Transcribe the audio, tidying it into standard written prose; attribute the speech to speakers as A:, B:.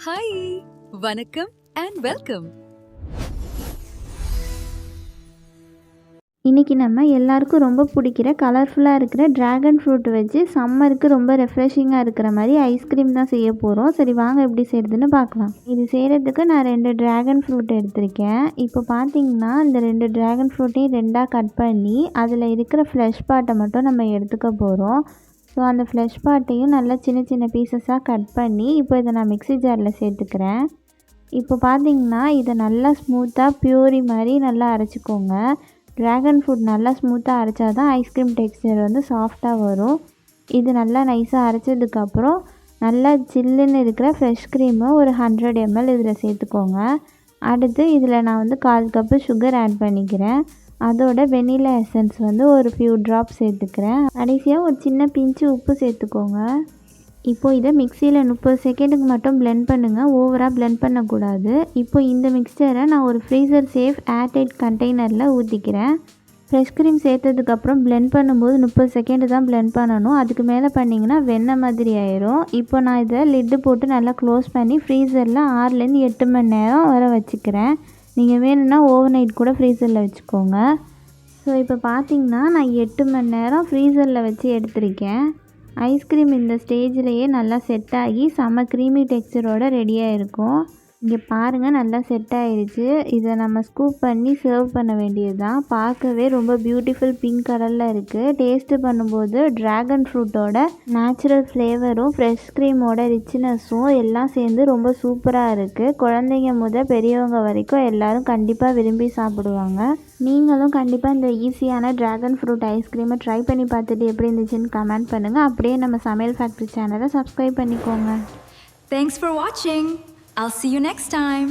A: Hi, வணக்கம் and welcome.
B: இன்றைக்கி நம்ம எல்லாருக்கும் ரொம்ப பிடிக்கிற கலர்ஃபுல்லாக இருக்கிற ட்ராகன் ஃப்ரூட் வச்சு சம்மருக்கு ரொம்ப ரெஃப்ரெஷிங்காக இருக்கிற மாதிரி ஐஸ்கிரீம் தான் செய்ய போகிறோம். சரி வாங்க எப்படி செய்கிறதுன்னு பார்க்கலாம். இது செய்கிறதுக்கு நான் 2 ட்ராகன் ஃப்ரூட் எடுத்திருக்கேன். இப்போ பார்த்தீங்கன்னா இந்த 2 ட்ராகன் ஃப்ரூட்டையும் 2ஆக கட் பண்ணி அதில் இருக்கிற ஃப்ளஷ் பார்ட்டை மட்டும் நம்ம எடுத்துக்க போகிறோம். ஸோ அந்த ஃப்ளஷ் பார்ட்டையும் நல்லா சின்ன சின்ன பீசஸாக கட் பண்ணி இப்போ இதை நான் மிக்ஸி ஜாரில் சேர்த்துக்கிறேன். இப்போ பார்த்தீங்கன்னா இதை நல்லா ஸ்மூத்தாக பியூரி மாதிரி நல்லா அரைச்சிக்கோங்க. ட்ராகன் ஃப்ரூட் நல்லா ஸ்மூத்தாக அரைச்சா தான் ஐஸ்கிரீம் டெக்ஸ்சர் வந்து சாஃப்டாக வரும். இது நல்லா நைஸாக அரைச்சதுக்கப்புறம் நல்லா சில்லுன்னு இருக்கிற ஃப்ரெஷ் க்ரீமை ஒரு 100 ml இதில் சேர்த்துக்கோங்க. அடுத்து இதில் நான் வந்து 1/4 கப்பு சுகர் ஆட் பண்ணிக்கிறேன். அதோட வெனிலா எசன்ஸ் வந்து ஒரு ஃபியூ ட்ராப்ஸ் சேர்த்துக்கிறேன். கடைசியாக ஒரு சின்ன பிஞ்சு உப்பு சேர்த்துக்கோங்க. இப்போது இதை மிக்சியில் 30 செகண்டுக்கு மட்டும் பிளெண்ட் பண்ணுங்கள். ஓவராக பிளெண்ட் பண்ணக்கூடாது. இப்போ இந்த மிக்சரை நான் ஒரு ஃப்ரீசர் சேஃப் ஏர்டைட் கண்டெய்னரில் ஊற்றிக்கிறேன். ஃப்ரெஷ் க்ரீம் சேர்த்ததுக்கப்புறம் பிளெண்ட் பண்ணும்போது 30 செகண்டு தான் பிளெண்ட் பண்ணணும். அதுக்கு மேலே பண்ணிங்கன்னா வெண்ணெய் மாதிரி ஆயிரும். இப்போ நான் இதை லிட்டு போட்டு நல்லா க்ளோஸ் பண்ணி ஃப்ரீசரில் 6லேருந்து 8 மணி நேரம் வர வச்சுக்கிறேன். நீங்கள் வேணும்னா ஓவர் நைட் கூட ஃப்ரீசரில் வச்சுக்கோங்க. ஸோ இப்போ பார்த்தீங்கன்னா நான் 8 மணி நேரம் ஃப்ரீசரில் வச்சு எடுத்திருக்கேன். ஐஸ்கிரீம் இந்த ஸ்டேஜ்லேயே நல்லா செட் ஆகி செம்ம க்ரீமி டெக்ஸ்சரோடு ரெடியாக இருக்கும். இங்கே பாருங்கள் நல்லா செட் ஆகிடுச்சு. இதை நம்ம ஸ்கூப் பண்ணி சர்வ் பண்ண வேண்டியது தான். பார்க்கவே ரொம்ப பியூட்டிஃபுல் பிங்க் கலரில் இருக்குது. டேஸ்ட்டு பண்ணும்போது ட்ராகன் ஃப்ரூட்டோட நேச்சுரல் ஃப்ளேவரும் ஃப்ரெஷ் க்ரீமோட ரிச்னஸும் எல்லாம் சேர்ந்து ரொம்ப சூப்பராக இருக்குது. குழந்தைங்க முதல் பெரியவங்க வரைக்கும் எல்லோரும் கண்டிப்பாக விரும்பி சாப்பிடுவாங்க. நீங்களும் கண்டிப்பாக இந்த ஈஸியான ட்ராகன் ஃப்ரூட் ஐஸ்கிரீமை ட்ரை பண்ணி பார்த்துட்டு எப்படி இருந்துச்சுன்னு கமெண்ட் பண்ணுங்கள். அப்படியே நம்ம சமையல் ஃபேக்ட்ரி சேனலை சப்ஸ்கிரைப் பண்ணிக்கோங்க.
A: Thanks for watching. I'll see you next time.